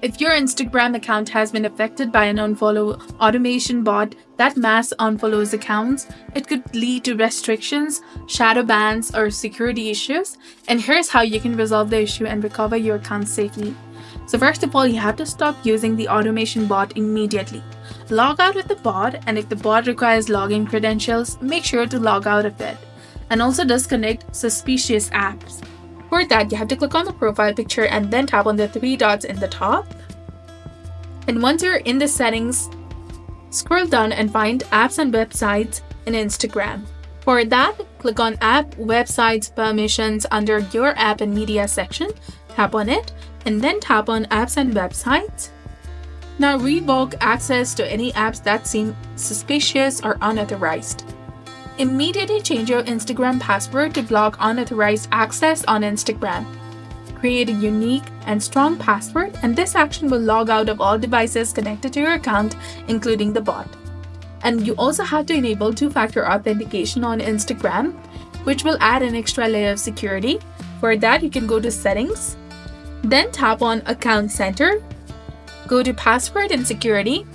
If your Instagram account has been affected by an unfollow automation bot that mass unfollows accounts, it could lead to restrictions, shadow bans, or security issues. And here's how you can resolve the issue and recover your account safely. So first of all, you have to stop using the automation bot immediately. Log out of the bot, and if the bot requires login credentials, make sure to log out of it. And also disconnect suspicious apps. For that, you have to click on the profile picture and then tap on the three dots in the top. And once you're in the settings, scroll down and find apps and websites in Instagram. For that, click on app, websites, permissions under your app and media section. Tap on it and then tap on apps and websites. Now revoke access to any apps that seem suspicious or unauthorized. Immediately change your Instagram password to block unauthorized access on Instagram. Create a unique and strong password, and this action will log out of all devices connected to your account, including the bot. And you also have to enable two-factor authentication on Instagram, which will add an extra layer of security. For that, you can go to Settings, then tap on Account Center, go to Password and Security,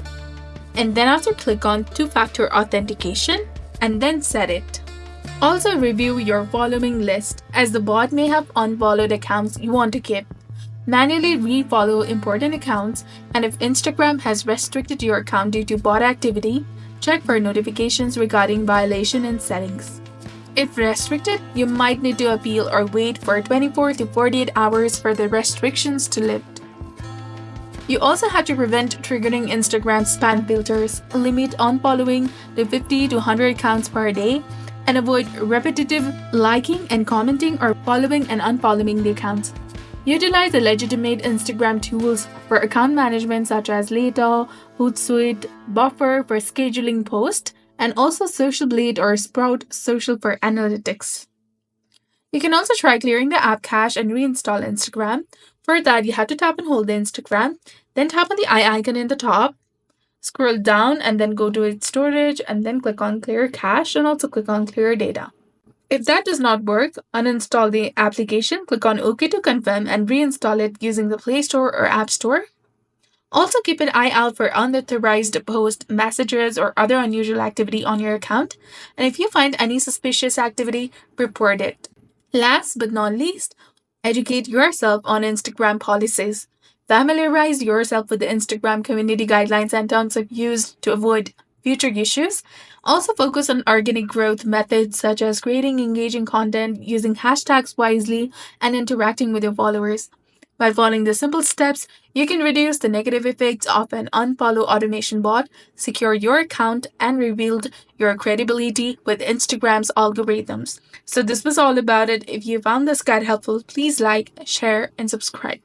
and then after click on two-factor authentication, and then set it. Also review your following list, as the bot may have unfollowed accounts you want to keep. Manually refollow important accounts, and if Instagram has restricted your account due to bot activity, check for notifications regarding violation in settings. If restricted, you might need to appeal or wait for 24 to 48 hours for the restrictions to lift. You also have to prevent triggering Instagram spam filters, limit unfollowing to 50 to 100 accounts per day, and avoid repetitive liking and commenting or following and unfollowing the accounts. Utilize the legitimate Instagram tools for account management such as Later, Hootsuite, Buffer for scheduling posts, and also Social Blade or Sprout Social for analytics. You can also try clearing the app cache and reinstall Instagram. For that, you have to tap and hold the Instagram, then tap on the eye icon in the top, scroll down and then go to its storage and then click on Clear Cache and also click on Clear Data. If that does not work, uninstall the application, click on OK to confirm and reinstall it using the Play Store or App Store. Also keep an eye out for unauthorized posts, messages, or other unusual activity on your account. And if you find any suspicious activity, report it. Last but not least, educate yourself on Instagram policies. Familiarize yourself with the Instagram community guidelines and terms of use to avoid future issues. Also focus on organic growth methods such as creating engaging content, using hashtags wisely, and interacting with your followers. By following the simple steps, you can reduce the negative effects of an unfollow automation bot, secure your account, and rebuild your credibility with Instagram's algorithms. So this was all about it. If you found this guide helpful, please like, share, and subscribe.